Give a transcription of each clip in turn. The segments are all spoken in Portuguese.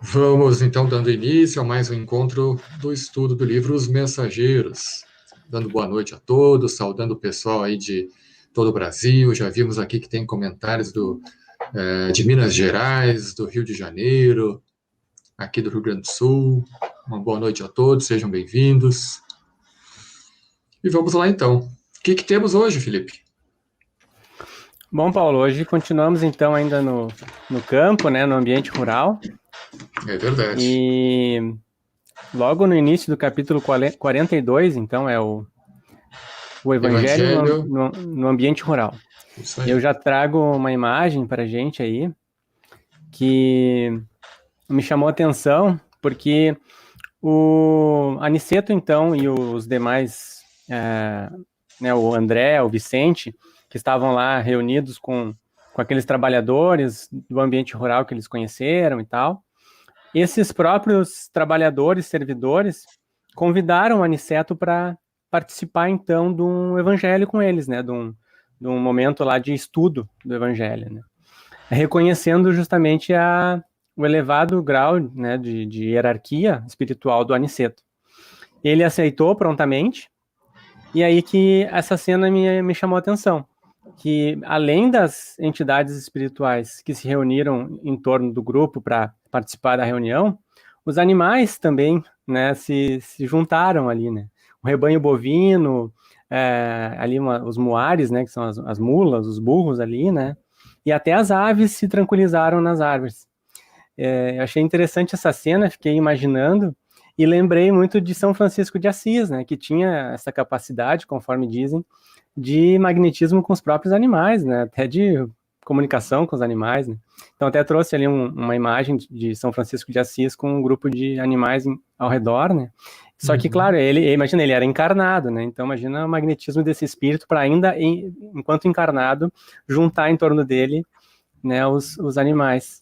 Vamos então dando início a mais um encontro do estudo do livro Os Mensageiros. Dando boa noite a todos, saudando o pessoal aí de todo o Brasil. Já vimos aqui que tem comentários de Minas Gerais, do Rio de Janeiro, aqui do Rio Grande do Sul. Uma boa noite a todos, sejam bem-vindos. E vamos lá então. O que temos hoje, Felipe? Bom, Paulo, hoje continuamos então ainda no campo, né, no ambiente rural. É verdade. E logo no início do capítulo 42, então, é o Evangelho no ambiente rural. Isso aí. Eu já trago uma imagem para a gente aí que me chamou a atenção, porque o Aniceto, então, e os demais, né, o André, o Vicente, que estavam lá reunidos com aqueles trabalhadores do ambiente rural que eles conheceram e tal. Esses próprios trabalhadores, servidores, convidaram o Aniceto para participar, então, de um evangelho com eles, né, de um momento lá de estudo do evangelho, né, reconhecendo justamente o elevado grau, né, de hierarquia espiritual do Aniceto. Ele aceitou prontamente, e aí que essa cena me chamou a atenção, que além das entidades espirituais que se reuniram em torno do grupo para participar da reunião, os animais também, né, se juntaram ali, né? O rebanho bovino, ali os muares, né, que são as mulas, os burros ali, né? E até as aves se tranquilizaram nas árvores. Eu achei interessante essa cena, fiquei imaginando, e lembrei muito de São Francisco de Assis, né, que tinha essa capacidade, conforme dizem, de magnetismo com os próprios animais, né, até de comunicação com os animais, né. Então até trouxe ali uma imagem de São Francisco de Assis com um grupo de animais ao redor, né. Só que, claro, imagina, ele era encarnado, né, então imagina o magnetismo desse espírito para ainda, enquanto encarnado, juntar em torno dele, né, os animais,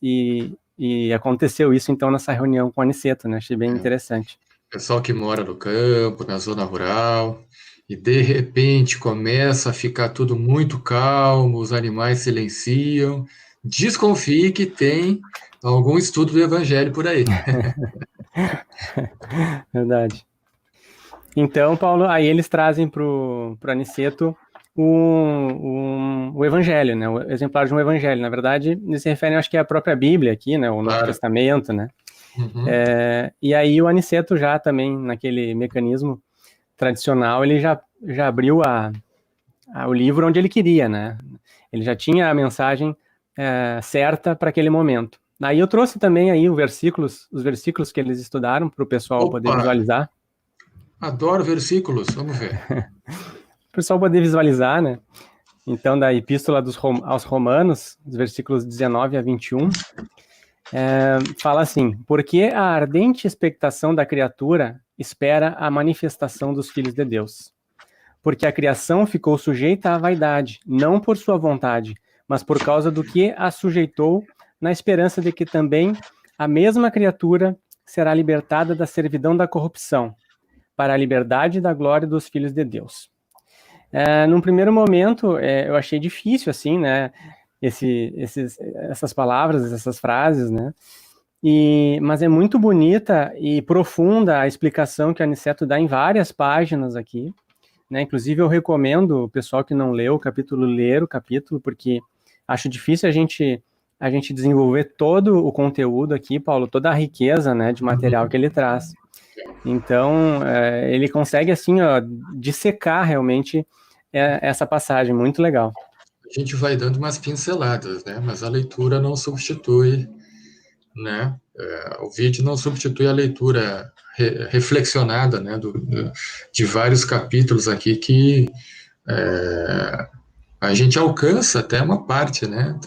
e aconteceu isso, então, nessa reunião com o Aniceto, né? Achei bem interessante. Pessoal que mora no campo, na zona rural, e de repente começa a ficar tudo muito calmo, os animais silenciam. Desconfie que tem algum estudo do evangelho por aí. Verdade. Então, Paulo, aí eles trazem para o Aniceto o evangelho, né? O exemplar de um evangelho. Na verdade, eles se referem, acho que é a própria Bíblia aqui, né? O Novo Testamento, né? E aí o Aniceto já também, naquele mecanismo tradicional, ele já abriu o livro onde ele queria, né? Ele já tinha a mensagem certa para aquele momento. Aí eu trouxe também aí os versículos que eles estudaram para o pessoal poder visualizar. Adoro versículos, vamos ver. O pessoal poder visualizar, né? Então, da Epístola aos Romanos, os versículos 19 a 21, fala assim: porque a ardente expectação da criatura espera a manifestação dos filhos de Deus. Porque a criação ficou sujeita à vaidade, não por sua vontade, mas por causa do que a sujeitou, na esperança de que também a mesma criatura será libertada da servidão da corrupção, para a liberdade da glória dos filhos de Deus. Num primeiro momento, eu achei difícil, assim, né, essas palavras, essas frases, né, mas é muito bonita e profunda a explicação que a Aniceto dá em várias páginas aqui, né, inclusive eu recomendo o pessoal que não leu o capítulo, ler o capítulo, porque acho difícil a gente desenvolver todo o conteúdo aqui, Paulo, toda a riqueza, né, de material que ele traz. Então, ele consegue, assim, ó, dissecar realmente essa passagem, muito legal. A gente vai dando umas pinceladas, né? Mas a leitura não substitui, né? O vídeo não substitui a leitura reflexionada, né? De vários capítulos aqui que a gente alcança até uma parte, né?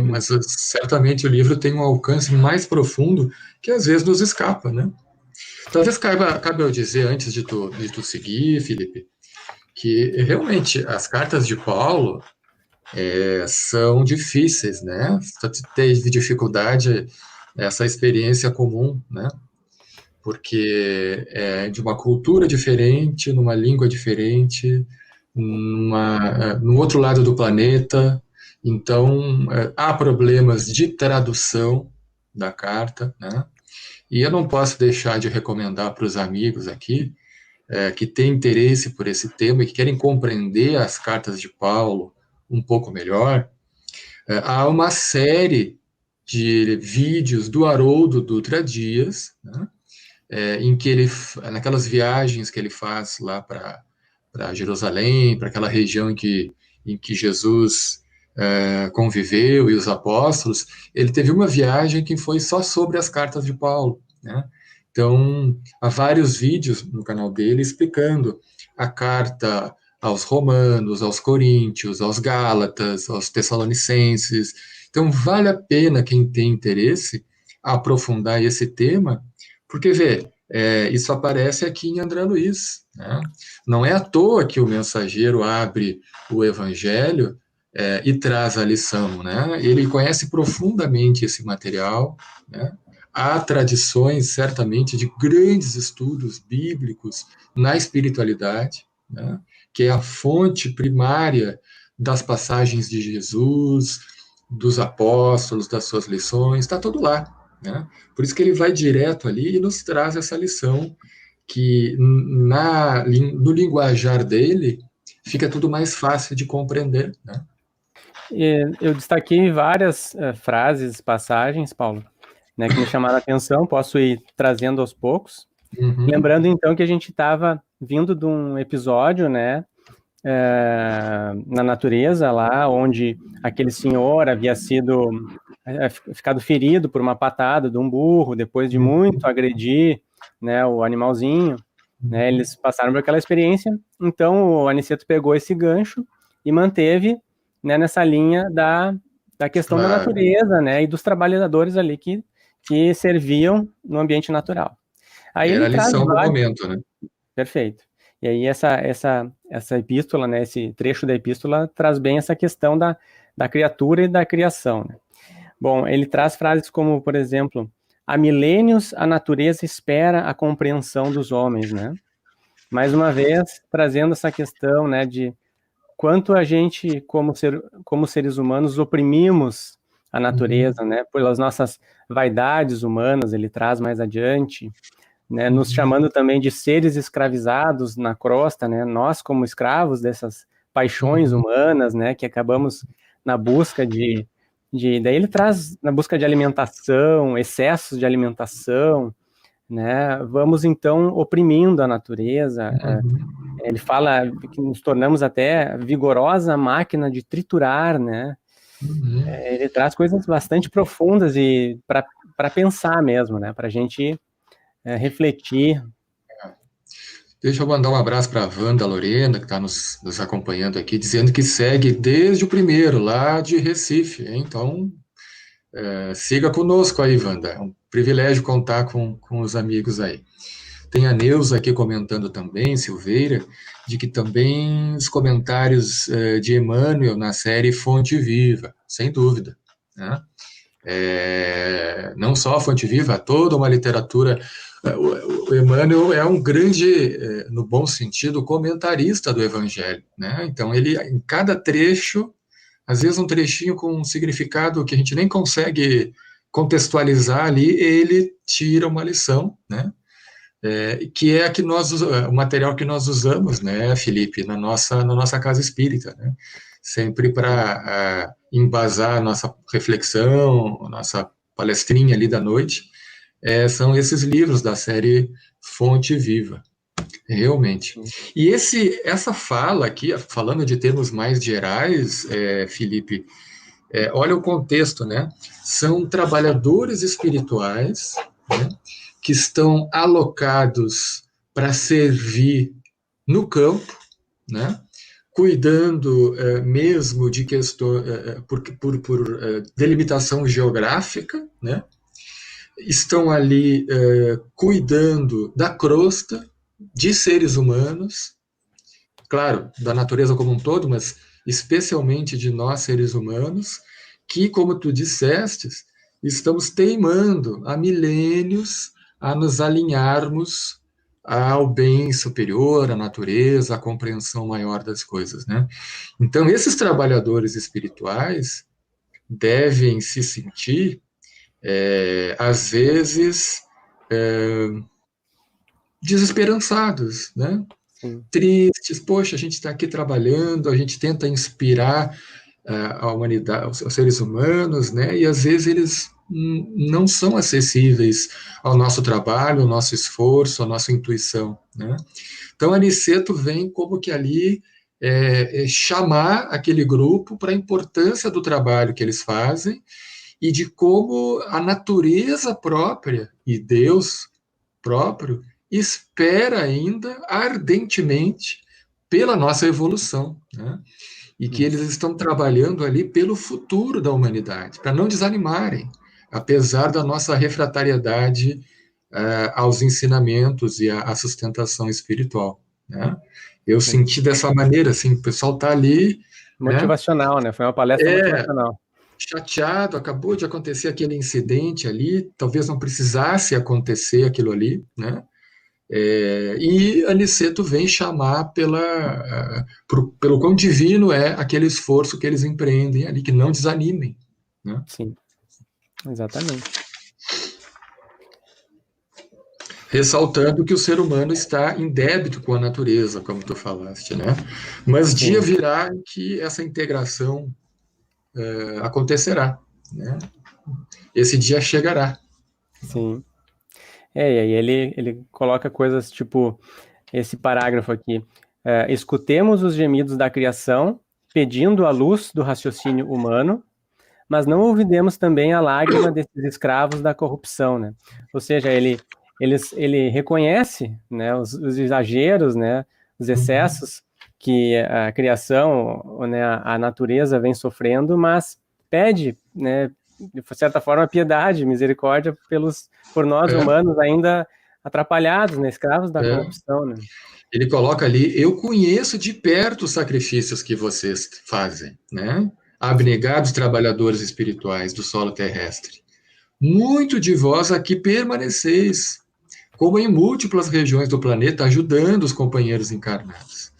Mas certamente o livro tem um alcance mais profundo que às vezes nos escapa, né? Talvez cabe eu dizer, antes de tu seguir, Felipe, que realmente as cartas de Paulo são difíceis, né? Teve dificuldade essa experiência comum, né? Porque é de uma cultura diferente, numa língua diferente, no outro lado do planeta. Então, há problemas de tradução da carta, né? E eu não posso deixar de recomendar para os amigos aqui, que têm interesse por esse tema e que querem compreender as cartas de Paulo um pouco melhor, há uma série de vídeos do Haroldo Dutra Dias, né, em que ele, naquelas viagens que ele faz lá para Jerusalém, para aquela região em que Jesus conviveu e os apóstolos, ele teve uma viagem que foi só sobre as cartas de Paulo, né? Então, há vários vídeos no canal dele explicando a carta aos Romanos, aos Coríntios, aos Gálatas, aos Tessalonicenses. Então, vale a pena quem tem interesse aprofundar esse tema, porque, vê, isso aparece aqui em André Luiz, né? Não é à toa que o mensageiro abre o Evangelho e traz a lição, né? Ele conhece profundamente esse material, né? Há tradições, certamente, de grandes estudos bíblicos na espiritualidade, né? Que é a fonte primária das passagens de Jesus, dos apóstolos, das suas lições, está tudo lá, né? Por isso que ele vai direto ali e nos traz essa lição que no linguajar dele fica tudo mais fácil de compreender, né? Eu destaquei várias frases, passagens, Paulo, né, que me chamaram a atenção, posso ir trazendo aos poucos. Uhum. Lembrando, então, que a gente estava vindo de um episódio, né, na natureza, lá onde aquele senhor havia ficado ferido por uma patada de um burro, depois de muito agredir, né, o animalzinho, né, eles passaram por aquela experiência, então o Aniceto pegou esse gancho e manteve, né, nessa linha da questão da natureza, né, e dos trabalhadores ali que serviam no ambiente natural. Aí era ele a traz lição do momento, né? Perfeito. E aí essa epístola, né, esse trecho da epístola traz bem essa questão da criatura e da criação, né? Bom, ele traz frases como, por exemplo, há milênios a natureza espera a compreensão dos homens, né? Mais uma vez, trazendo essa questão, né, de quanto a gente, como seres humanos, oprimimos a natureza, né, pelas nossas vaidades humanas, ele traz mais adiante, né, nos chamando também de seres escravizados na crosta, né, nós como escravos dessas paixões humanas, né, que acabamos na busca daí ele traz na busca de alimentação, excessos de alimentação, né, vamos então oprimindo a natureza. Ele fala que nos tornamos até vigorosa máquina de triturar, né? Ele traz coisas bastante profundas e para pensar mesmo, né? Para a gente refletir. Deixa eu mandar um abraço para a Wanda Lorena, que está nos acompanhando aqui, dizendo que segue desde o primeiro, lá de Recife. Então, siga conosco aí, Wanda. É um privilégio contar com os amigos aí. Tem a Neuza aqui comentando também, Silveira, de que também os comentários de Emmanuel na série Fonte Viva, sem dúvida, né? Não só a Fonte Viva, toda uma literatura. O Emmanuel é um grande, no bom sentido, comentarista do Evangelho, né? Então, ele, em cada trecho, às vezes um trechinho com um significado que a gente nem consegue contextualizar ali, ele tira uma lição, né? Que é o material que nós usamos, né, Felipe, na nossa casa espírita, né? Sempre para embasar a nossa reflexão, a nossa palestrinha ali da noite, são esses livros da série Fonte Viva, realmente. E essa fala aqui, falando de termos mais gerais, Felipe, olha o contexto, né? São trabalhadores espirituais, né, que estão alocados para servir no campo, né? Cuidando mesmo de questões por delimitação geográfica, né? Estão ali cuidando da crosta de seres humanos, claro, da natureza como um todo, mas especialmente de nós seres humanos, que, como tu disseste, estamos teimando há milênios a nos alinharmos ao bem superior, à natureza, à compreensão maior das coisas, né? Então, esses trabalhadores espirituais devem se sentir, às vezes, desesperançados, né? Sim. Tristes, poxa, a gente está aqui trabalhando, a gente tenta inspirar a humanidade, os seres humanos, né? E às vezes eles não são acessíveis ao nosso trabalho, ao nosso esforço, à nossa intuição, né? Então, Aniceto vem como que ali chamar aquele grupo para a importância do trabalho que eles fazem e de como a natureza própria e Deus próprio espera ainda ardentemente pela nossa evolução, né? E que eles estão trabalhando ali pelo futuro da humanidade, para não desanimarem, apesar da nossa refratariedade aos ensinamentos e à sustentação espiritual, né? Eu Sim. senti dessa maneira, assim, o pessoal está ali, né? Motivacional, né? Foi uma palestra motivacional. Chateado, acabou de acontecer aquele incidente ali, talvez não precisasse acontecer aquilo ali, né? E Aniceto vem chamar pelo quão divino é aquele esforço que eles empreendem ali, que não desanimem, né? Sim, exatamente. Ressaltando que o ser humano está em débito com a natureza, como tu falaste, né? Mas dia Sim. virá em que essa integração acontecerá, né? Esse dia chegará. Sim. E aí ele coloca coisas tipo esse parágrafo aqui. Escutemos os gemidos da criação, pedindo a luz do raciocínio humano, mas não ouvidemos também a lágrima desses escravos da corrupção, né? Ou seja, ele reconhece, né, os exageros, né, os excessos que a criação, né, a natureza vem sofrendo, mas pede, né, de certa forma, piedade, misericórdia por nós humanos ainda atrapalhados, né, escravos da corrupção, né? Ele coloca ali, eu conheço de perto os sacrifícios que vocês fazem, né? Abnegados trabalhadores espirituais do solo terrestre. Muito de vós aqui permaneceis, como em múltiplas regiões do planeta, ajudando os companheiros encarnados,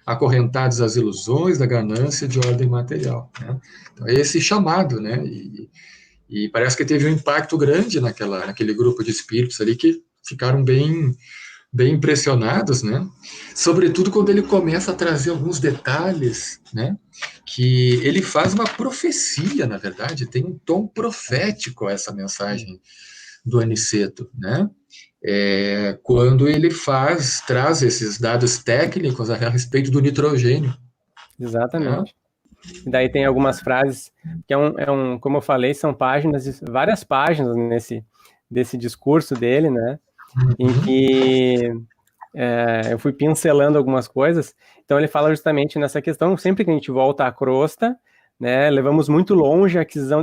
acorrentados às ilusões da ganância de ordem material, né? Então, é esse chamado, né? E parece que teve um impacto grande naquele grupo de espíritos ali que ficaram bem impressionados, né? Sobretudo quando ele começa a trazer alguns detalhes, né? Que ele faz uma profecia, na verdade, tem um tom profético essa mensagem do Aniceto, né? Quando ele traz esses dados técnicos a respeito do nitrogênio. Exatamente. E daí tem algumas frases, que como eu falei, são páginas, várias páginas desse discurso dele, né? Em que eu fui pincelando algumas coisas. Então ele fala justamente nessa questão, sempre que a gente volta à crosta, né, levamos muito longe a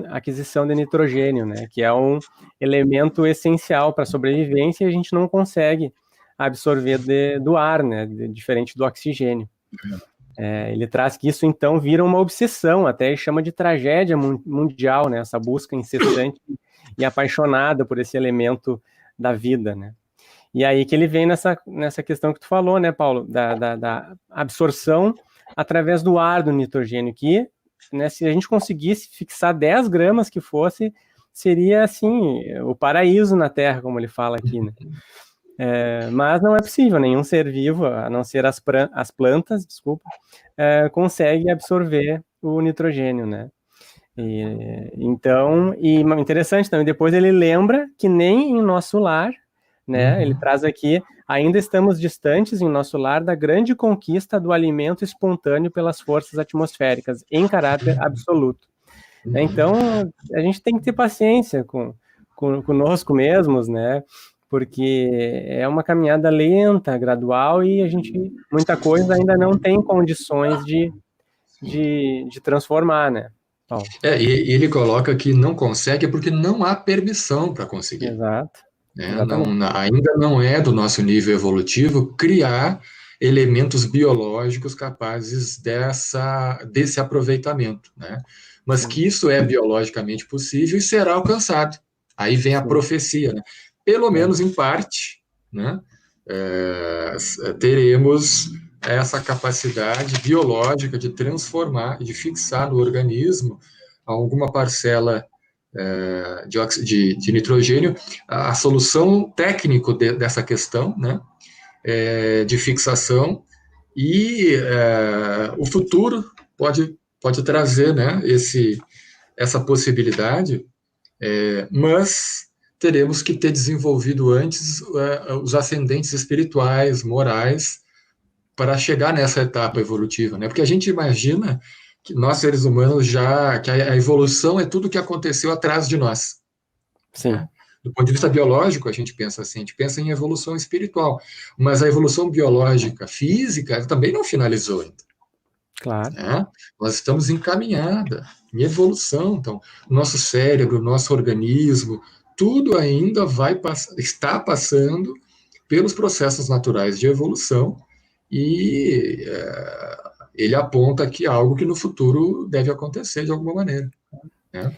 aquisição de nitrogênio, né, que é um elemento essencial para a sobrevivência e a gente não consegue absorver do ar, né, diferente do oxigênio. Ele traz que isso, então, vira uma obsessão, até ele chama de tragédia mundial, né, essa busca incessante e apaixonada por esse elemento da vida, né. E aí que ele vem nessa questão que tu falou, né, Paulo, da absorção através do ar do nitrogênio, que, né, se a gente conseguisse fixar 10 gramas que fosse, seria, assim, o paraíso na Terra, como ele fala aqui, né. Mas não é possível, nenhum ser vivo, a não ser as plantas, consegue absorver o nitrogênio, né. Então, interessante também, depois ele lembra que nem em nosso lar, né, ele traz aqui, ainda estamos distantes em nosso lar da grande conquista do alimento espontâneo pelas forças atmosféricas, em caráter absoluto. Então, a gente tem que ter paciência conosco mesmos, né, porque é uma caminhada lenta, gradual, e muita coisa ainda não tem condições de transformar, né, Paulo? E ele coloca que não consegue porque não há permissão para conseguir. Exato. Ainda não é do nosso nível evolutivo criar elementos biológicos capazes desse aproveitamento, né? Mas que isso é biologicamente possível e será alcançado. Aí vem a profecia, né? Pelo menos em parte, né? Teremos essa capacidade biológica de transformar e de fixar no organismo alguma parcela de nitrogênio, a solução técnica dessa questão, né, de fixação, e o futuro pode trazer, né, essa possibilidade, mas teremos que ter desenvolvido antes os ascendentes espirituais, morais, para chegar nessa etapa evolutiva, né? Porque a gente imagina que nós, seres humanos, que a evolução é tudo que aconteceu atrás de nós. Sim. Né? Do ponto de vista biológico, a gente pensa assim, a gente pensa em evolução espiritual, mas a evolução biológica, física, também não finalizou ainda. Claro. Né? Nós estamos encaminhada em evolução, então, o nosso cérebro, o nosso organismo, tudo ainda está passando pelos processos naturais de evolução, e ele aponta aqui algo que no futuro deve acontecer de alguma maneira. Né?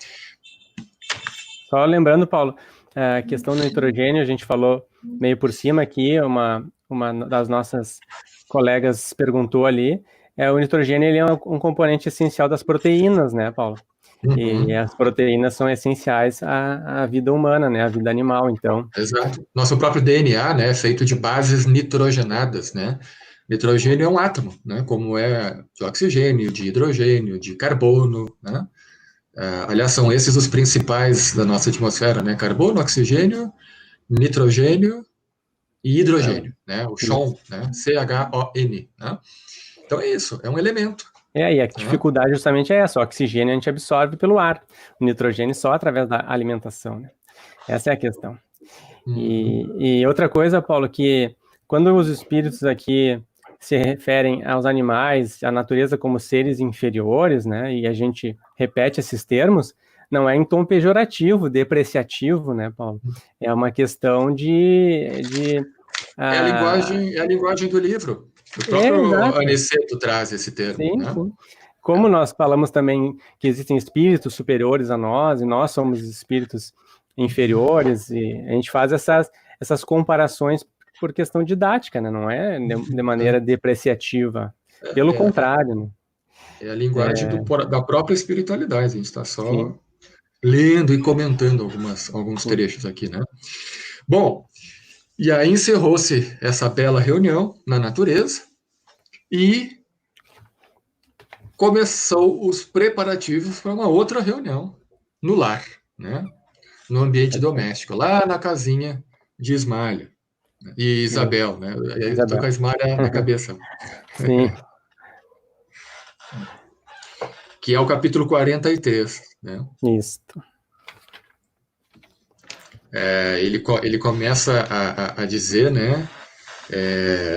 Só lembrando, Paulo, a questão do nitrogênio, a gente falou meio por cima aqui, uma das nossas colegas perguntou ali, o nitrogênio ele é um componente essencial das proteínas, né, Paulo? Uhum. E as proteínas são essenciais à vida humana, né, à vida animal, então. Exato. Nosso próprio DNA, né, é feito de bases nitrogenadas, né? Nitrogênio é um átomo, né, como é de oxigênio, de hidrogênio, de carbono, né? Aliás, são esses os principais da nossa atmosfera, né? Carbono, oxigênio, nitrogênio e hidrogênio, né? O CHON, né? CHON, né? Então é isso, é um elemento. E a dificuldade justamente é essa, o oxigênio a gente absorve pelo ar, o nitrogênio só através da alimentação, né? Essa é a questão. E outra coisa, Paulo, que quando os espíritos aqui se referem aos animais, à natureza como seres inferiores, né, e a gente repete esses termos, não é em tom pejorativo, depreciativo, né, Paulo? É uma questão de É a linguagem do livro. O próprio Aniceto traz esse termo. Sim, né? sim. Como nós falamos também que existem espíritos superiores a nós, e nós somos espíritos inferiores, e a gente faz essas comparações por questão didática, né? Não é de maneira depreciativa. Pelo contrário. Né? É a linguagem da própria espiritualidade. A gente está só Sim. lendo e comentando alguns trechos aqui, né? Bom, e aí encerrou-se essa bela reunião na natureza e começou os preparativos para uma outra reunião no lar, né? No ambiente doméstico, lá na casinha de Ismalha e Isabel, né? Estou com a Ismalha na cabeça. Sim. Que é o capítulo 43, né? Isso. Ele começa a dizer, né?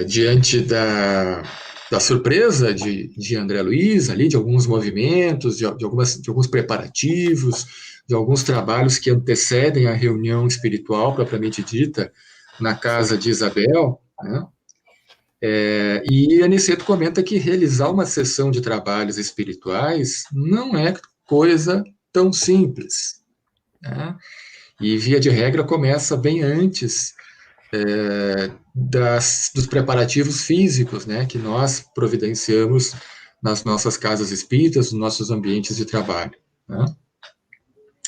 Diante da surpresa de André Luiz, ali, de alguns movimentos, de alguns preparativos, de alguns trabalhos que antecedem a reunião espiritual propriamente dita na casa de Isabel, né? E Aniceto comenta que realizar uma sessão de trabalhos espirituais não é coisa tão simples, né? E, via de regra, começa bem antes dos preparativos físicos, né, que nós providenciamos nas nossas casas espíritas, nos nossos ambientes de trabalho. Né?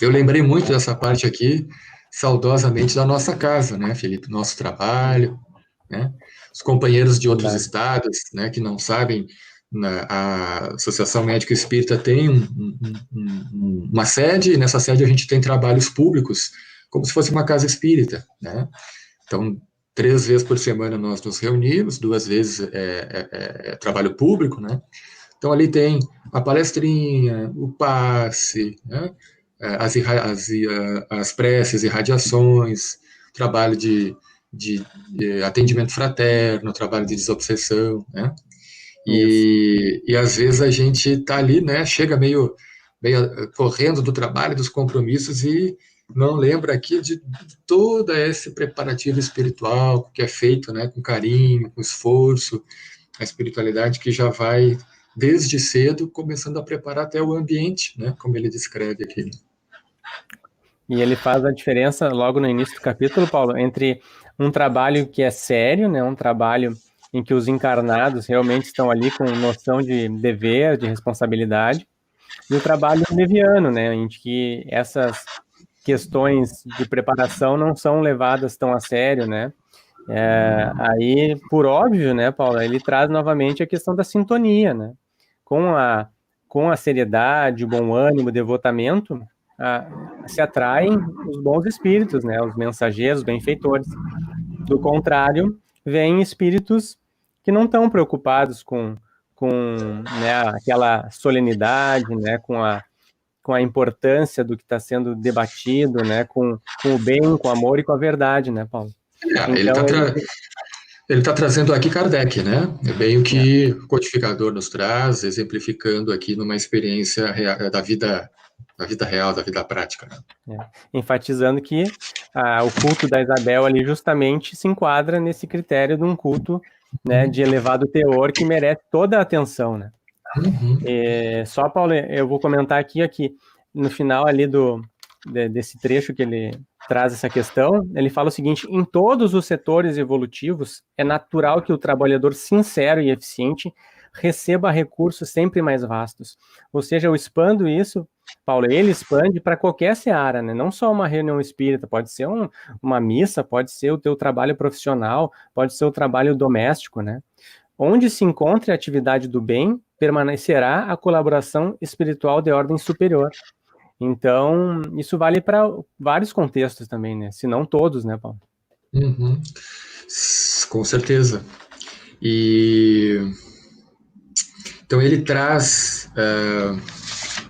Eu lembrei muito dessa parte aqui, saudosamente, da nossa casa, né, Felipe? Nosso trabalho, né? Os companheiros de outros estados, né, que não sabem, a Associação Médica Espírita tem uma sede, e nessa sede a gente tem trabalhos públicos, como se fosse uma casa espírita, né? Então, 3 vezes por semana nós nos reunimos, 2 vezes trabalho público, né? Então, ali tem a palestrinha, o passe, né? As preces e radiações, trabalho de atendimento fraterno, trabalho de desobsessão, né? E às vezes a gente está ali, né? Chega meio correndo do trabalho, dos compromissos, e não lembra aqui de todo esse preparativo espiritual que é feito, né, com carinho, com esforço, a espiritualidade que já vai desde cedo começando a preparar até o ambiente, né, como ele descreve aqui. E ele faz a diferença logo no início do capítulo, Paulo, entre um trabalho que é sério, né, um trabalho em que os encarnados realmente estão ali com noção de dever, de responsabilidade, e o trabalho leviano, né, em que essas questões de preparação não são levadas tão a sério, né? Aí, por óbvio, né, Paula, ele traz novamente a questão da sintonia, né? Com a seriedade, o bom ânimo, o devotamento, se atraem os bons espíritos, né? Os mensageiros, os benfeitores. Do contrário, vêm espíritos que não estão preocupados com né, aquela solenidade, né, com a importância do que está sendo debatido, né, com o bem, com o amor e com a verdade, né, Paulo? Ele Então, está trazendo aqui Kardec, né? É bem o que o codificador nos traz, exemplificando aqui numa experiência da vida real, da vida prática. Né? Enfatizando que o culto da Isabel ali justamente se enquadra nesse critério de um culto, né, de elevado teor que merece toda a atenção, né? Uhum. Só, Paulo, eu vou comentar aqui no final ali desse trecho que ele traz essa questão, ele fala o seguinte: em todos os setores evolutivos, é natural que o trabalhador sincero e eficiente receba recursos sempre mais vastos. Ou seja, eu expando isso, Paulo, ele expande para qualquer seara, né? Não só uma reunião espírita, pode ser uma missa, pode ser o teu trabalho profissional, pode ser o trabalho doméstico, né? Onde se encontre a atividade do bem, permanecerá a colaboração espiritual de ordem superior. Então, isso vale para vários contextos também, né? Se não todos, né, Paulo? Uhum. Com certeza. Então ele traz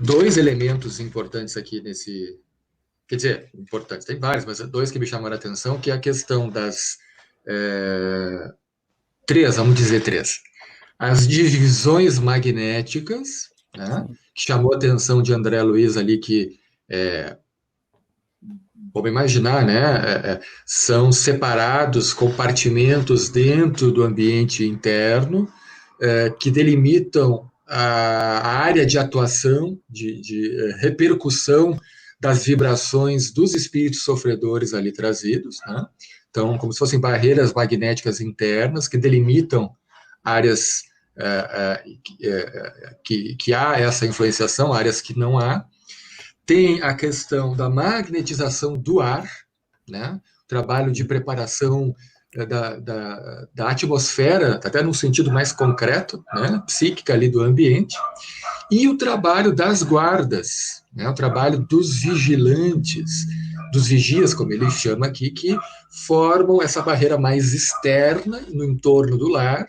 dois elementos importantes aqui nesse... Quer dizer, importantes, tem vários, mas dois que me chamaram a atenção, que é a questão das... vamos dizer três. As divisões magnéticas, né, que chamou a atenção de André Luiz ali, que vamos imaginar, né, são separados compartimentos dentro do ambiente interno, que delimitam a área de atuação, de repercussão das vibrações dos espíritos sofredores ali trazidos, né? Então, como se fossem barreiras magnéticas internas que delimitam áreas que há essa influenciação, áreas que não há. Tem a questão da magnetização do ar, né? Trabalho de preparação da atmosfera, até num sentido mais concreto, né? Psíquica ali do ambiente, e o trabalho das guardas, né? O trabalho dos vigilantes, dos vigias, como ele chama aqui, que formam essa barreira mais externa no entorno do lar,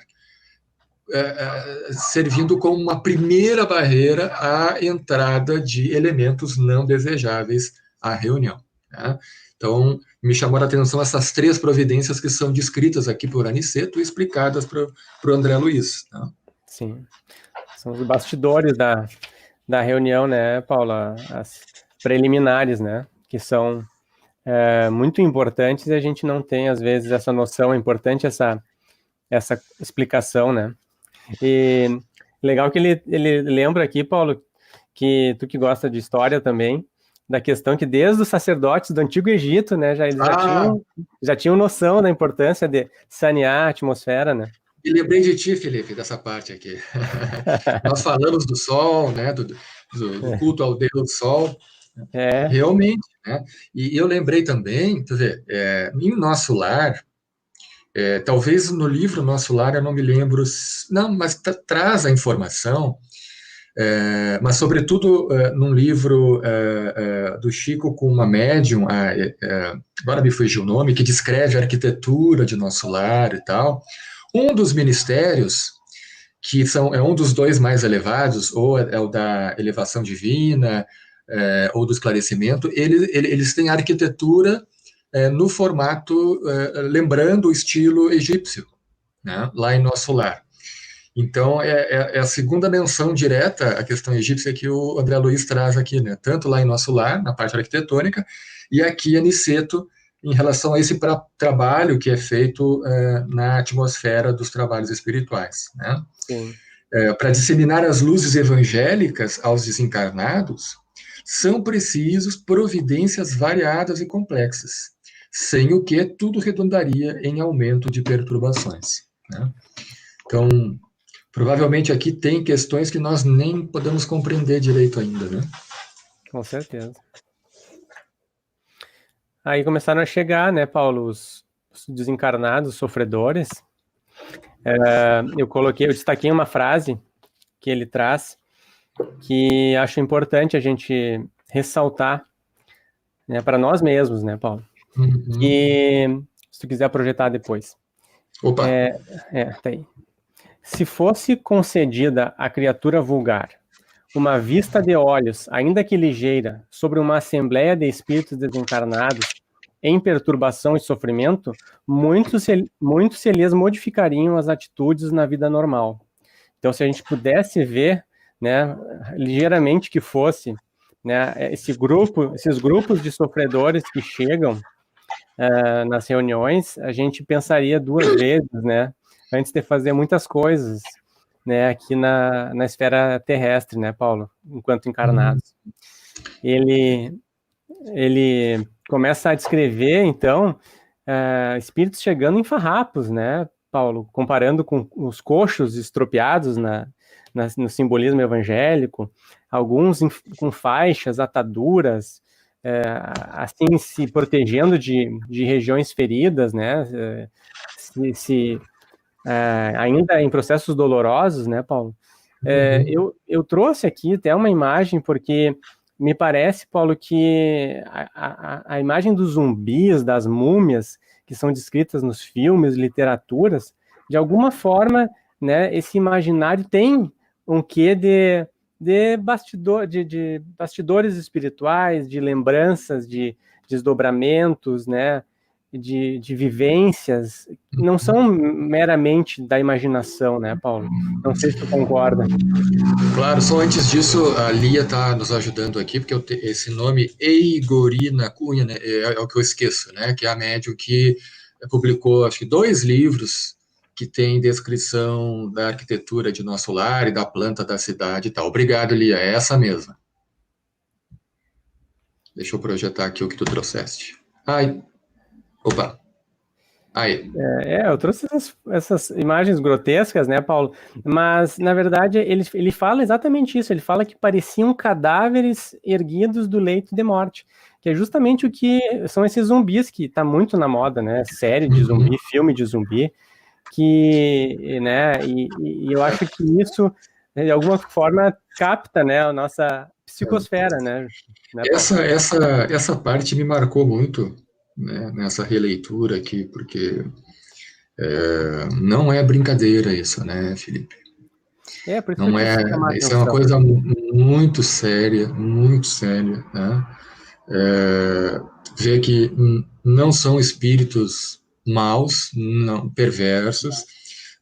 servindo como uma primeira barreira à entrada de elementos não desejáveis à reunião. Né? Então, me chamou a atenção essas três providências que são descritas aqui por Aniceto e explicadas para o André Luiz. Né? Sim, são os bastidores da reunião, né, Paula? As preliminares, né, que são muito importantes e a gente não tem, às vezes, essa noção. É importante essa explicação, né? E legal que ele lembra aqui, Paulo, que tu que gosta de história também, da questão que desde os sacerdotes do Antigo Egito, né, eles já tinham noção da importância de sanear a atmosfera, né? E lembrei de ti, Felipe, dessa parte aqui. Nós falamos do sol, né, do culto ao Deus Sol, realmente, né? E eu lembrei também, tu vê, em Nosso Lar, talvez no livro Nosso Lar, eu não me lembro, não, mas traz a informação, mas sobretudo num livro do Chico com uma médium, agora me fugiu o nome, que descreve a arquitetura de Nosso Lar e tal. Um dos ministérios, que é um dos dois mais elevados, ou é o da elevação divina, ou do esclarecimento, eles têm a arquitetura no formato, lembrando o estilo egípcio, né, lá em Nosso Lar. Então, é a segunda menção direta à questão egípcia que o André Luiz traz aqui, né, tanto lá em Nosso Lar, na parte arquitetônica, e aqui Aniceto, em relação a esse trabalho que é feito na atmosfera dos trabalhos espirituais. Né? Para disseminar as luzes evangélicas aos desencarnados, são precisos providências variadas e complexas, sem o que tudo redundaria em aumento de perturbações. Né? Então, Provavelmente aqui tem questões que nós nem podemos compreender direito ainda, né? Com certeza. Aí começaram a chegar, né, Paulo, os desencarnados, os sofredores. Eu destaquei uma frase que ele traz, que acho importante a gente ressaltar, né, para nós mesmos, né, Paulo? Uhum. Que, se tu quiser projetar depois. Opa! Tá aí. Se fosse concedida à criatura vulgar uma vista de olhos, ainda que ligeira, sobre uma assembleia de espíritos desencarnados em perturbação e sofrimento, muitos se lhes modificariam as atitudes na vida normal. Então, se a gente pudesse ver, né, ligeiramente que fosse, né, esses grupos de sofredores que chegam nas reuniões, a gente pensaria duas vezes, né, antes de fazer muitas coisas, né, aqui na esfera terrestre, né, Paulo, enquanto encarnados. Ele começa a descrever, então, espíritos chegando em farrapos, né, Paulo, comparando com os coxos estropiados no simbolismo evangélico, alguns com faixas, ataduras, assim, se protegendo de regiões feridas, né, ainda em processos dolorosos, né, Paulo? Eu trouxe aqui até uma imagem, porque me parece, Paulo, que a imagem dos zumbis, das múmias, que são descritas nos filmes, literaturas, de alguma forma, né, esse imaginário tem um quê de bastidores espirituais, de lembranças, de desdobramentos, né, de vivências, não são meramente da imaginação, né, Paulo? Não sei se tu concorda. Claro, só antes disso, a Lia está nos ajudando aqui, porque esse nome Eigorina Cunha, né, é o que eu esqueço, né? Que é a médium que publicou, acho que 2 livros que tem descrição da arquitetura de nosso lar e da planta da cidade e tal. Obrigado, Lia, é essa mesma. Deixa eu projetar aqui o que tu trouxeste. Ai, opa, aí. Eu trouxe essas imagens grotescas, né, Paulo? Mas, na verdade, ele fala exatamente isso. Ele fala que pareciam cadáveres erguidos do leito de morte, que é justamente o que são esses zumbis que tá muito na moda, né? Série de zumbi, filme de zumbi, que, né? E eu acho que isso, de alguma forma, capta, né, a nossa psicosfera, né, Paulo? Essa parte me marcou muito, né, nessa releitura aqui, porque não é brincadeira isso, né, Felipe? Por isso que eu Não quis é, chamar a isso é uma atenção. coisa muito séria, né? Ver que não são espíritos maus, não perversos,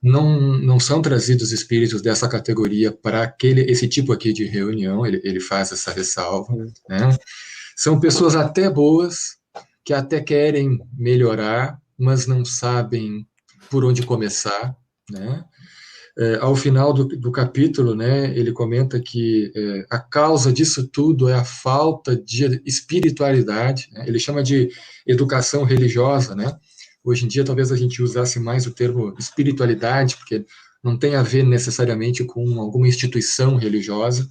não são trazidos espíritos dessa categoria para esse tipo aqui de reunião, ele faz essa ressalva, né? São pessoas até boas, que até querem melhorar, mas não sabem por onde começar, né? Ao final do capítulo, né, ele comenta que a causa disso tudo é a falta de espiritualidade, né? Ele chama de educação religiosa, né? Hoje em dia talvez a gente usasse mais o termo espiritualidade, porque não tem a ver necessariamente com alguma instituição religiosa,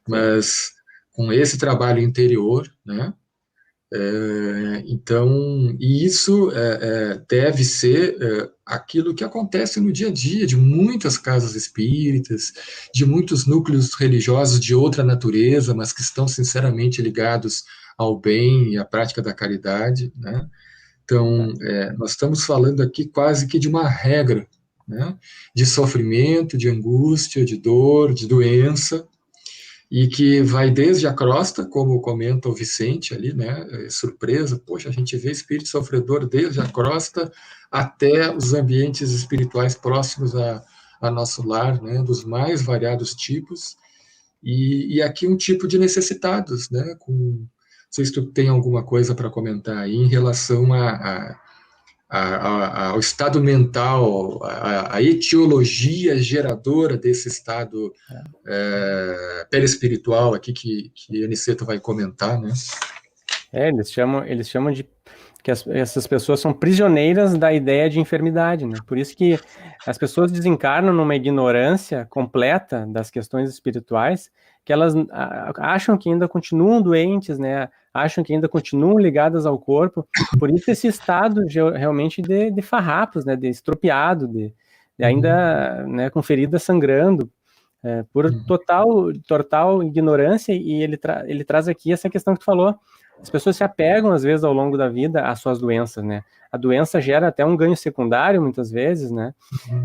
mas com esse trabalho interior, né? Então, e isso deve ser aquilo que acontece no dia a dia de muitas casas espíritas, de muitos núcleos religiosos de outra natureza, mas que estão sinceramente ligados ao bem e à prática da caridade, né? Então, nós estamos falando aqui quase que de uma regra, né? De sofrimento, de angústia, de dor, de doença, e que vai desde a crosta, como comenta o Vicente ali, né? Surpresa, poxa, a gente vê espírito sofredor desde a crosta até os ambientes espirituais próximos a nosso lar, né? Dos mais variados tipos, e aqui um tipo de necessitados, né? Não sei se tu tem alguma coisa para comentar aí em relação ao estado mental, a etiologia geradora desse estado perispiritual aqui que Aniceto vai comentar, né? Eles chamam de que essas pessoas são prisioneiras da ideia de enfermidade, né? Por isso que as pessoas desencarnam numa ignorância completa das questões espirituais, que elas acham que ainda continuam doentes, né? Acham que ainda continuam ligadas ao corpo. Por isso esse estado realmente de farrapos, né? De estropiado, de ainda, né, com feridas sangrando, por total ignorância. E ele traz aqui essa questão que tu falou. As pessoas se apegam, às vezes, ao longo da vida às suas doenças, né? A doença gera até um ganho secundário, muitas vezes, né?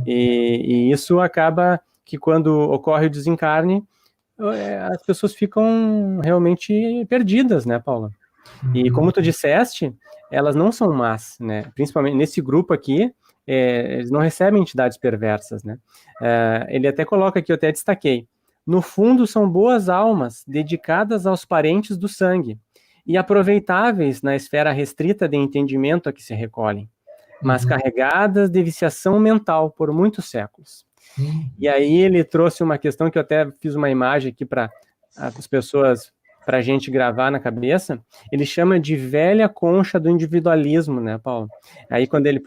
E isso acaba que, quando ocorre o desencarne, as pessoas ficam realmente perdidas, né, Paula? E como tu disseste, elas não são más, né? Principalmente nesse grupo aqui, eles não recebem entidades perversas, né? Ele até coloca aqui, eu até destaquei, no fundo são boas almas dedicadas aos parentes do sangue e aproveitáveis na esfera restrita de entendimento a que se recolhem, mas carregadas de viciação mental por muitos séculos. E aí ele trouxe uma questão que eu até fiz uma imagem aqui para as pessoas, para a gente gravar na cabeça. Ele chama de velha concha do individualismo, né, Paulo? Aí quando ele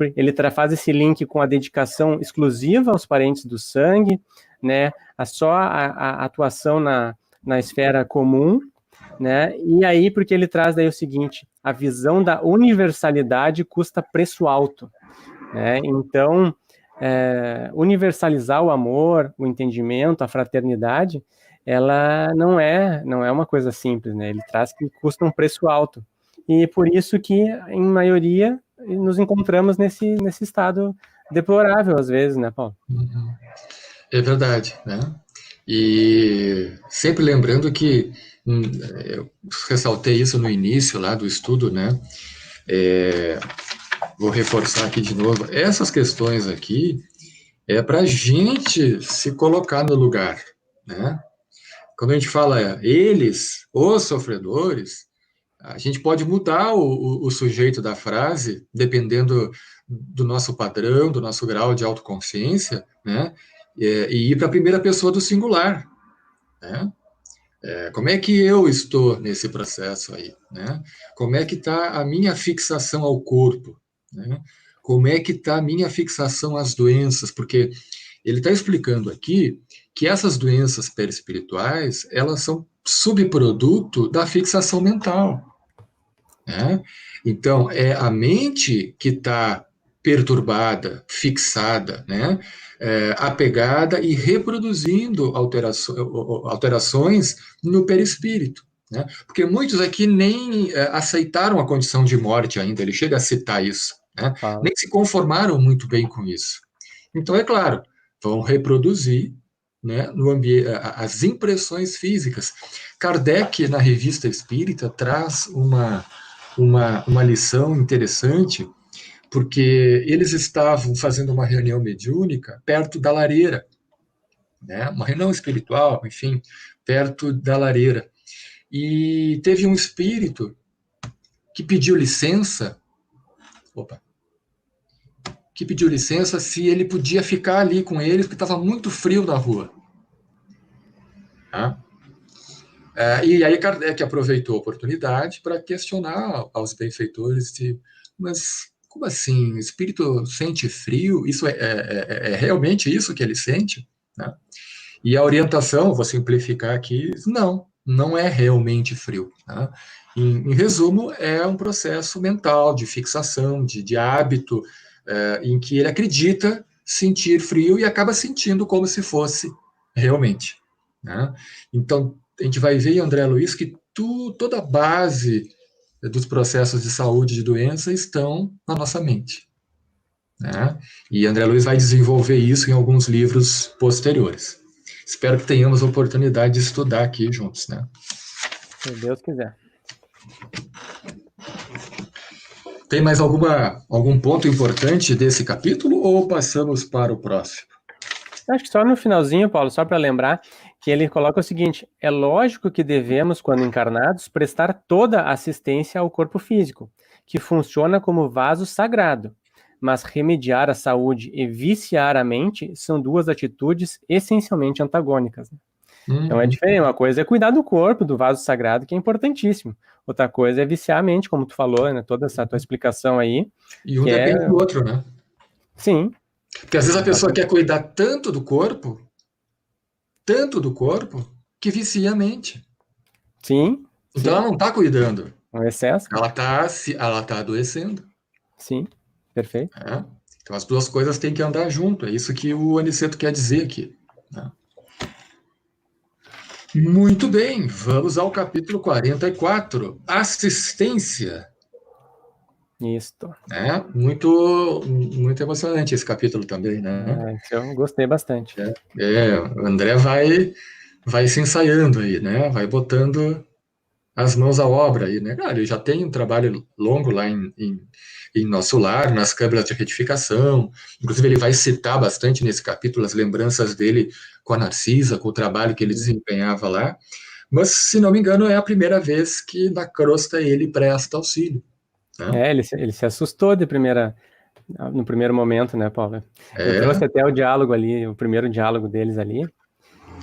faz esse link com a dedicação exclusiva aos parentes do sangue, né, só a atuação na esfera comum, né? E aí, porque ele traz daí o seguinte, a visão da universalidade custa preço alto, né? Então, universalizar o amor, o entendimento, a fraternidade, ela não é uma coisa simples, né? Ele traz que custa um preço alto. E por isso que, em maioria, nos encontramos nesse estado deplorável, às vezes, né, Paulo? É verdade, né? E sempre lembrando que eu ressaltei isso no início lá do estudo, né? Vou reforçar aqui de novo. Essas questões aqui é para a gente se colocar no lugar, né? Quando a gente fala eles, os sofredores, a gente pode mudar o sujeito da frase, dependendo do nosso padrão, do nosso grau de autoconsciência, né? E ir para a primeira pessoa do singular, né? Como é que eu estou nesse processo aí, né? Como é que está a minha fixação ao corpo, né? Como é que está a minha fixação às doenças? Porque ele está explicando aqui que essas doenças perispirituais, elas são subproduto da fixação mental, né? Então, é a mente que está perturbada, fixada, né? Apegada e reproduzindo alterações no perispírito, né? Porque muitos aqui nem aceitaram a condição de morte ainda, ele chega a citar isso, né? Nem se conformaram muito bem com isso. Então, é claro, vão reproduzir, né, no ambiente, as impressões físicas. Kardec, na Revista Espírita, traz uma lição interessante, porque eles estavam fazendo uma reunião mediúnica perto da lareira, né? Uma reunião espiritual, enfim, perto da lareira. E teve um espírito que pediu licença, se ele podia ficar ali com eles, porque estava muito frio na rua. Tá? E aí Kardec aproveitou a oportunidade para questionar aos benfeitores mas como assim? O espírito sente frio? Isso é realmente isso que ele sente? Né? E a orientação, vou simplificar aqui, não é realmente frio. Né? Em resumo, é um processo mental de fixação, de hábito, em que ele acredita sentir frio e acaba sentindo como se fosse realmente. Né? Então, a gente vai ver, André Luiz, que toda a base dos processos de saúde e de doença estão na nossa mente. Né? E André Luiz vai desenvolver isso em alguns livros posteriores. Espero que tenhamos a oportunidade de estudar aqui juntos. Né? Se Deus quiser. Tem mais algum ponto importante desse capítulo ou passamos para o próximo? Acho que só no finalzinho, Paulo, só para lembrar que ele coloca o seguinte: é lógico que devemos, quando encarnados, prestar toda a assistência ao corpo físico, que funciona como vaso sagrado, mas remediar a saúde e viciar a mente são duas atitudes essencialmente antagônicas. Então é diferente, uma coisa é cuidar do corpo, do vaso sagrado, que é importantíssimo. Outra coisa é viciar a mente, como tu falou, né? Toda essa tua explicação aí, E um que é... depende do outro, né? Sim. Porque às vezes a pessoa Exatamente. quer cuidar tanto do corpo, que vicia a mente. Sim, Então ela sim, não está cuidando, é um excesso. ela tá adoecendo. Sim, perfeito. Né? Então as duas coisas têm que andar junto. É isso que o Aniceto quer dizer aqui. Né? Muito bem, vamos ao capítulo 44, assistência. Isso. Né? Muito emocionante esse capítulo também, né? Isso eu gostei bastante. O André vai se ensaiando aí, né? Vai botando as mãos à obra aí, né? Cara, ele já tem um trabalho longo lá em Nosso Lar, nas câmeras de retificação. Inclusive, ele vai citar bastante nesse capítulo as lembranças dele com a Narcisa, com o trabalho que ele desempenhava lá. Mas, se não me engano, é a primeira vez que na crosta ele presta auxílio. Né? Ele se assustou no primeiro momento, né, Paulo? Eu É, trouxe até o diálogo ali, o primeiro diálogo deles ali,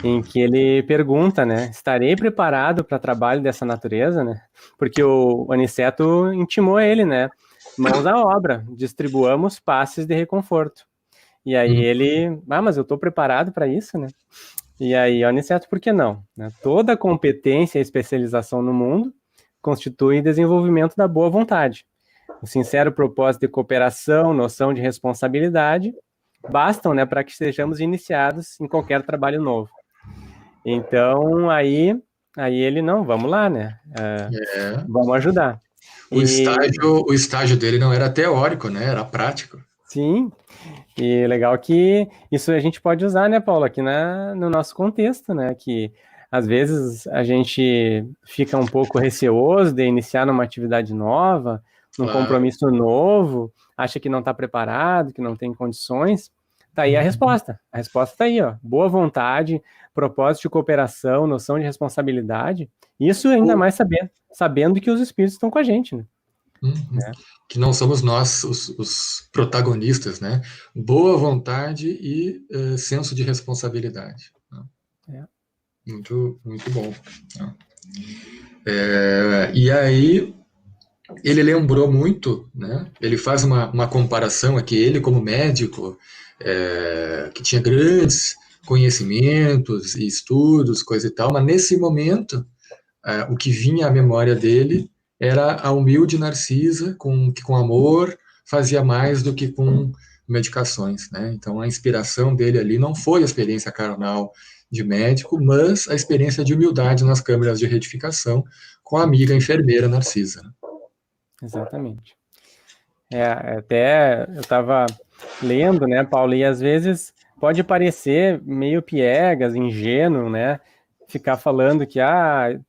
em que ele pergunta, né, estarei preparado para trabalho dessa natureza, né? Porque o Aniceto intimou ele, né, mãos à obra, distribuamos passes de reconforto. E aí ele, mas eu estou preparado para isso, né? E aí, Aniceto, por que não? Né? Toda competência e especialização no mundo constitui desenvolvimento da boa vontade. O sincero propósito de cooperação, noção de responsabilidade, bastam, né, para que sejamos iniciados em qualquer trabalho novo. Então, aí ele, não, vamos lá, né? Vamos ajudar. o estágio dele não era teórico, né? Era prático. Sim, e legal que isso a gente pode usar, né, Paulo, aqui no nosso contexto, né, que às vezes a gente fica um pouco receoso de iniciar numa atividade nova, num Claro. compromisso novo, acha que não está preparado, que não tem condições. Tá aí a resposta tá aí, ó, boa vontade, propósito de cooperação, noção de responsabilidade, isso ainda mais sabendo que os espíritos estão com a gente, né? Uhum. Que não somos nós os protagonistas, né? Boa vontade e senso de responsabilidade. Né? É. Muito, muito bom. Né? E aí ele lembrou muito, né? Ele faz uma comparação aqui, ele como médico, que tinha grandes conhecimentos e estudos, coisa e tal, mas nesse momento o que vinha à memória dele era a humilde Narcisa, que com amor fazia mais do que com medicações, né? Então a inspiração dele ali não foi a experiência carnal de médico, mas a experiência de humildade nas câmeras de retificação com a amiga enfermeira Narcisa. Exatamente. Até eu estava lendo, né, Paulo, e às vezes pode parecer meio piegas, ingênuo, né, ficar falando que,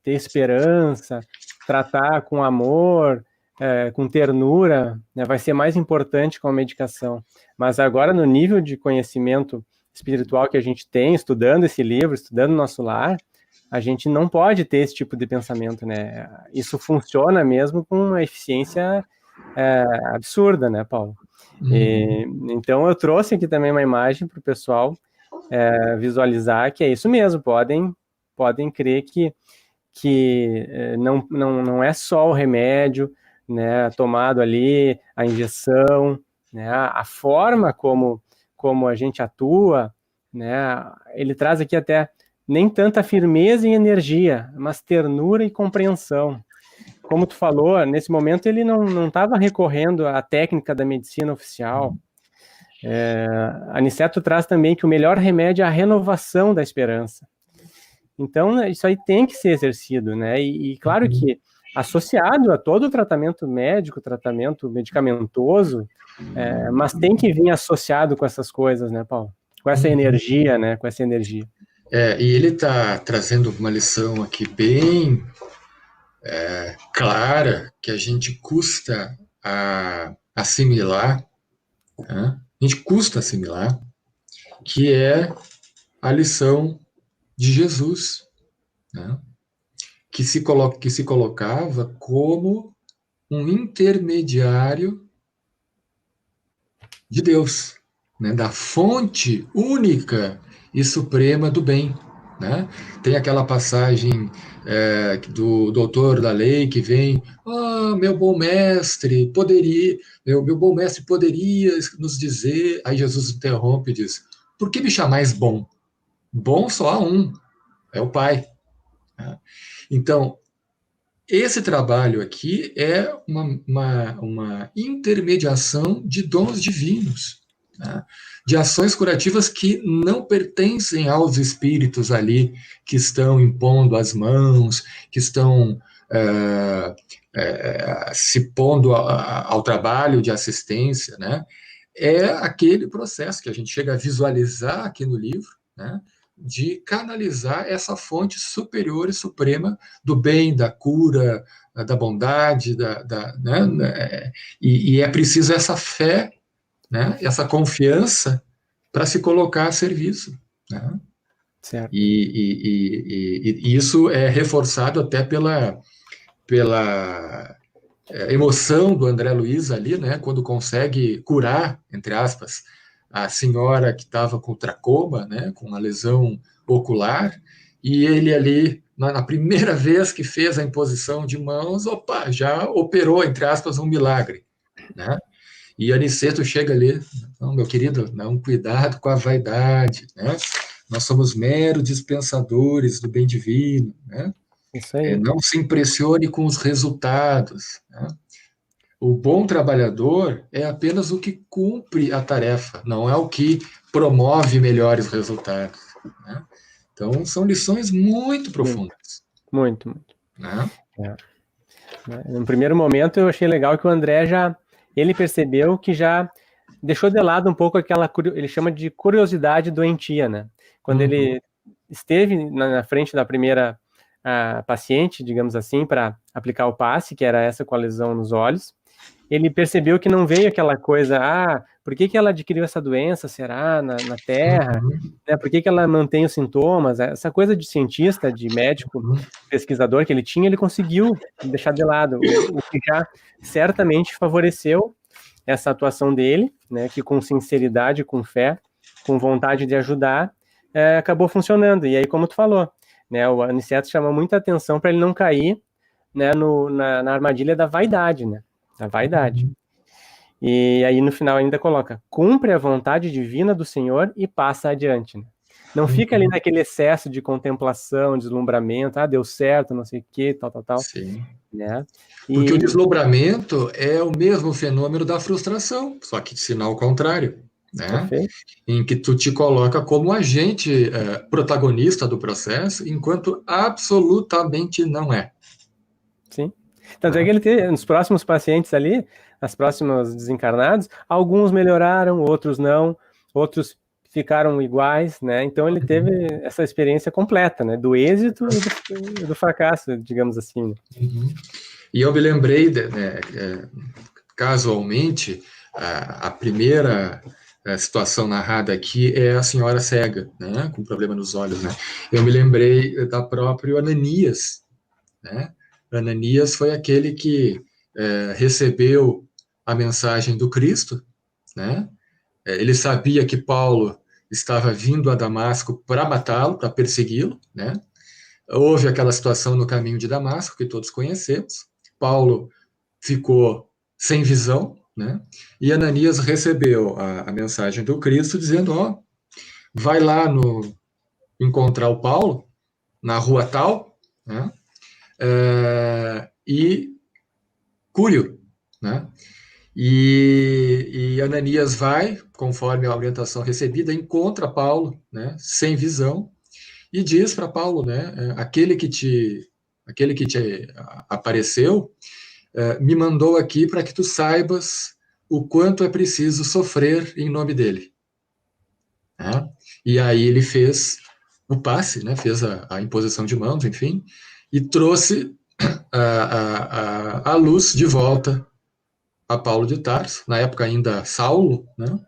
ter esperança, tratar com amor, com ternura, né, vai ser mais importante com a medicação. Mas agora, no nível de conhecimento espiritual que a gente tem, estudando esse livro, estudando Nosso Lar, a gente não pode ter esse tipo de pensamento, né? Isso funciona mesmo com uma eficiência absurda, né, Paulo? Então eu trouxe aqui também uma imagem para o pessoal visualizar que é isso mesmo, podem crer que não é só o remédio, né, tomado ali, a injeção, né, a forma como a gente atua, né, ele traz aqui até nem tanta firmeza e energia, mas ternura e compreensão. Como tu falou, nesse momento ele não estava recorrendo à técnica da medicina oficial. Aniceto traz também que o melhor remédio é a renovação da esperança. Então, isso aí tem que ser exercido, né? E claro que associado a todo o tratamento médico, tratamento medicamentoso, mas tem que vir associado com essas coisas, né, Paulo? Com essa energia, né? Com essa energia. E ele está trazendo uma lição aqui bem clara que a gente custa a assimilar, né? A gente custa assimilar, que é a lição de Jesus, né? Que se colocava como um intermediário de Deus, né? Da fonte única e suprema do bem. né? Tem aquela passagem do doutor da lei que vem, meu bom mestre, meu bom mestre poderia nos dizer, aí Jesus interrompe e diz, por que me chamais bom? Bom só há um, é o Pai. Né? Então, esse trabalho aqui é uma intermediação de dons divinos, né? De ações curativas que não pertencem aos espíritos ali que estão impondo as mãos, que estão se pondo ao trabalho de assistência, né? É aquele processo que a gente chega a visualizar aqui no livro, né? De canalizar essa fonte superior e suprema do bem, da cura, da bondade, né? E é preciso essa fé, né? Essa confiança para se colocar a serviço, né? Certo. E isso é reforçado até pela emoção do André Luiz ali, né? Quando consegue curar, entre aspas, a senhora que estava com tracoma, né? Com uma lesão ocular, e ele ali, na primeira vez que fez a imposição de mãos, opa, já operou, entre aspas, um milagre, né? E Aniceto chega ali, não, meu querido, não, cuidado com a vaidade, né? Nós somos meros dispensadores do bem divino, né? Isso aí. Não se impressione com os resultados, né? O bom trabalhador é apenas o que cumpre a tarefa, não é o que promove melhores resultados, né? Então, são lições muito profundas. Muito, muito. Né? No primeiro momento, eu achei legal que o André ele percebeu que já deixou de lado um pouco aquela, ele chama de curiosidade doentia, né? Quando ele esteve na frente da primeira paciente, digamos assim, para aplicar o passe, que era essa com a lesão nos olhos, ele percebeu que não veio aquela coisa, por que ela adquiriu essa doença, será, na Terra? Né, por que ela mantém os sintomas? Essa coisa de cientista, de médico, pesquisador que ele tinha, ele conseguiu deixar de lado, o que já certamente favoreceu essa atuação dele, né, que com sinceridade, com fé, com vontade de ajudar, acabou funcionando. E aí, como tu falou, né, o Aniceto chamou muita atenção para ele não cair, né, na armadilha da vaidade, né? A vaidade. E aí no final ainda coloca, cumpre a vontade divina do Senhor e passa adiante. Né? Não fica ali naquele excesso de contemplação, deslumbramento, deu certo, não sei o que, tal. Sim. Né? Porque o deslumbramento é o mesmo fenômeno da frustração, só que de sinal contrário. Né? Em que tu te coloca como agente protagonista do processo, enquanto absolutamente não é. Sim. Tanto é que ele teve, nos próximos pacientes ali, nas próximas desencarnados, alguns melhoraram, outros não, outros ficaram iguais, né? Então ele teve essa experiência completa, né? Do êxito e do fracasso, digamos assim. E eu me lembrei, casualmente, a primeira situação narrada aqui é a senhora cega, né? Com problema nos olhos, né? Eu me lembrei da própria Ananias, né? Ananias foi aquele que recebeu a mensagem do Cristo, né? Ele sabia que Paulo estava vindo a Damasco para matá-lo, para persegui-lo, né? Houve aquela situação no caminho de Damasco que todos conhecemos. Paulo ficou sem visão, né? E Ananias recebeu a mensagem do Cristo dizendo: vai lá encontrar o Paulo na rua tal, né? E cure-o, né? E Ananias vai, conforme a orientação recebida, encontra Paulo, né, sem visão, e diz para Paulo, né, aquele que te apareceu, me mandou aqui para que tu saibas o quanto é preciso sofrer em nome dele. Né? E aí ele fez o passe, né, fez a imposição de mãos, enfim, e trouxe a luz de volta a Paulo de Tarso, na época ainda Saulo, né?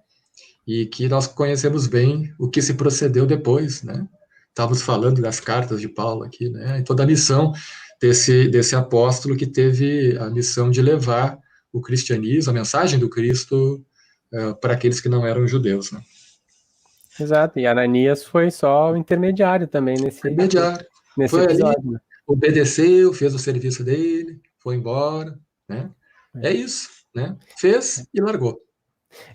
E que nós conhecemos bem o que se procedeu depois, né? Estávamos falando das cartas de Paulo aqui, né? E toda a missão desse apóstolo que teve a missão de levar o cristianismo, a mensagem do Cristo, para aqueles que não eram judeus, né? Exato, e Ananias foi só o intermediário também nesse Foi episódio. Ali, obedeceu, fez o serviço dele, foi embora, né? É isso, né? Fez e largou.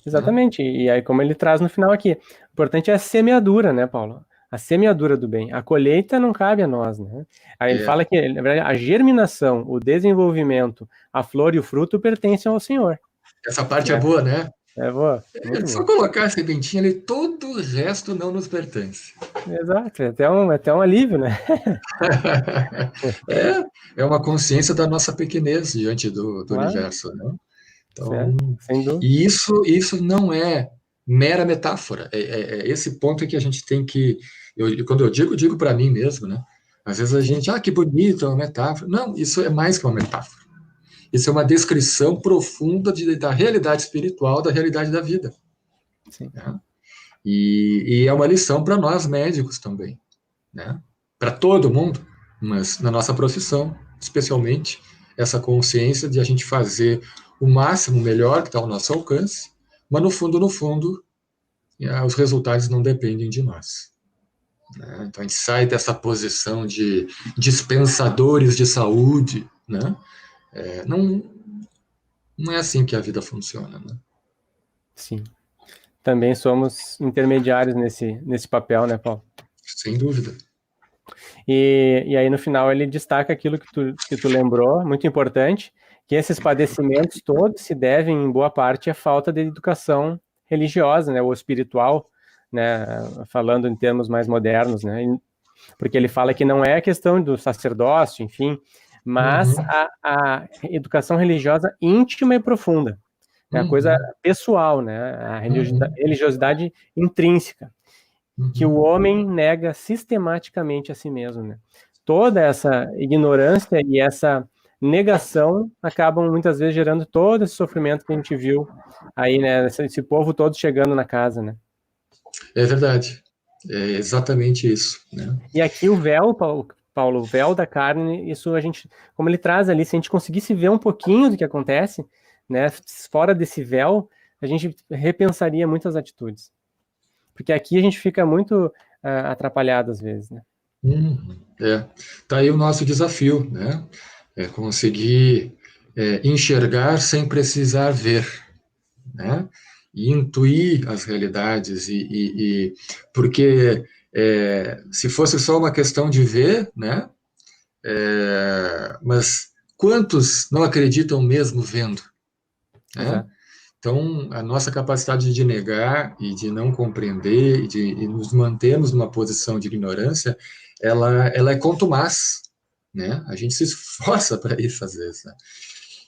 Exatamente, e aí como ele traz no final aqui, o importante é a semeadura, né, Paulo? A semeadura do bem. A colheita não cabe a nós, né? Aí ele fala que, na verdade, a germinação, o desenvolvimento, a flor e o fruto pertencem ao Senhor. Essa parte é boa, né? É boa. Muito Só boa. colocar a sementinha ali, todo o resto não nos pertence. Exato, é até um alívio, né? É uma consciência da nossa pequenez diante do Claro, universo, né? Então, certo, sem dúvida. e isso não é mera metáfora. É esse ponto que a gente tem que. Quando eu digo para mim mesmo, né? Às vezes a gente, que bonito, é uma metáfora. Não, isso é mais que uma metáfora. Isso é uma descrição profunda da realidade espiritual, da realidade da vida. Sim. Né? E é uma lição para nós médicos também, né? Para todo mundo, mas na nossa profissão, especialmente, essa consciência de a gente fazer o máximo melhor que está ao nosso alcance, mas no fundo, os resultados não dependem de nós. Né? Então a gente sai dessa posição de dispensadores de saúde, né? Não é assim que a vida funciona, né? Sim. Também somos intermediários nesse papel, né, Paulo? Sem dúvida. E aí no final ele destaca aquilo que tu lembrou, muito importante, que esses padecimentos todos se devem, em boa parte, à falta de educação religiosa, né, ou espiritual, né, falando em termos mais modernos, né, porque ele fala que não é questão do sacerdócio, enfim, mas a educação religiosa íntima e profunda, é a coisa pessoal, né, a religiosidade intrínseca, que o homem nega sistematicamente a si mesmo, né? Toda essa ignorância e essa negação acabam muitas vezes gerando todo esse sofrimento que a gente viu aí, né? Esse povo todo chegando na casa, né? É verdade. É exatamente isso, né? E aqui o véu, Paulo, o véu da carne, isso a gente, como ele traz ali, se a gente conseguisse ver um pouquinho do que acontece, né? Fora desse véu, a gente repensaria muitas atitudes. Porque aqui a gente fica muito atrapalhado às vezes, né? Tá aí o nosso desafio, né? É conseguir enxergar sem precisar ver, né? E intuir as realidades porque se fosse só uma questão de ver, né? Mas quantos não acreditam mesmo vendo, né? Então, a nossa capacidade de negar e de não compreender e nos mantermos numa posição de ignorância, ela é contumaz, né? A gente se esforça para isso às vezes, né?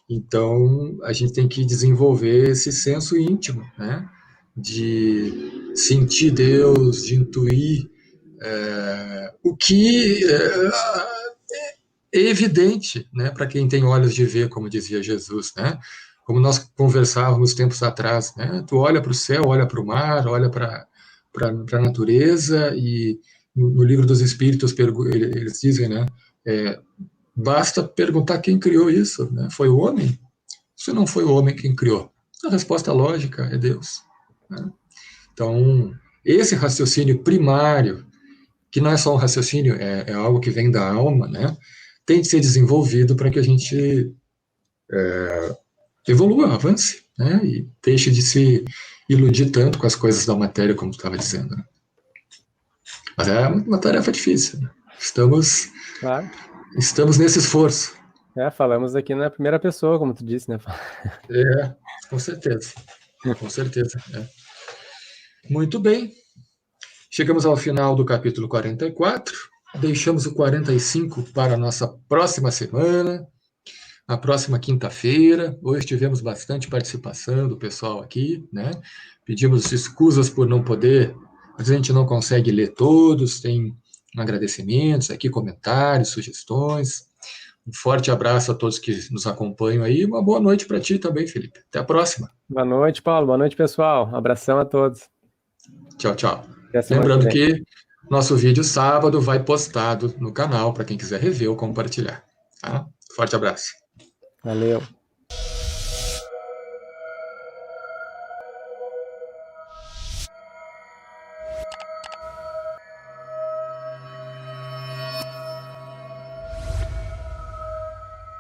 Então, a gente tem que desenvolver esse senso íntimo, né? De sentir Deus, de intuir o que é evidente, né? Para quem tem olhos de ver, como dizia Jesus, né? Como nós conversávamos tempos atrás, né? Tu olha para o céu, olha para o mar, olha para a natureza, e no livro dos Espíritos eles dizem, né? Basta perguntar quem criou isso, né? Foi o homem? Se não foi o homem quem criou, a resposta lógica é Deus. Né? Então, esse raciocínio primário, que não é só um raciocínio, é algo que vem da alma, né? Tem de ser desenvolvido para que a gente evolua, avance, né? E deixe de se iludir tanto com as coisas da matéria, como tu estava dizendo. Né? Mas é uma tarefa difícil. Né? Estamos nesse esforço. Falamos aqui na primeira pessoa, como tu disse, né? Com certeza. Com certeza. Muito bem. Chegamos ao final do capítulo 44. Deixamos o 45 para a nossa próxima semana. Na próxima quinta-feira. Hoje tivemos bastante participação do pessoal aqui, né? Pedimos escusas por não poder, mas a gente não consegue ler todos, tem agradecimentos aqui, comentários, sugestões. Um forte abraço a todos que nos acompanham aí. Uma boa noite para ti também, Felipe. Até a próxima. Boa noite, Paulo. Boa noite, pessoal. Abração a todos. Tchau, tchau. Lembrando que nosso vídeo sábado vai postado no canal para quem quiser rever ou compartilhar. Tá? Forte abraço. Valeu.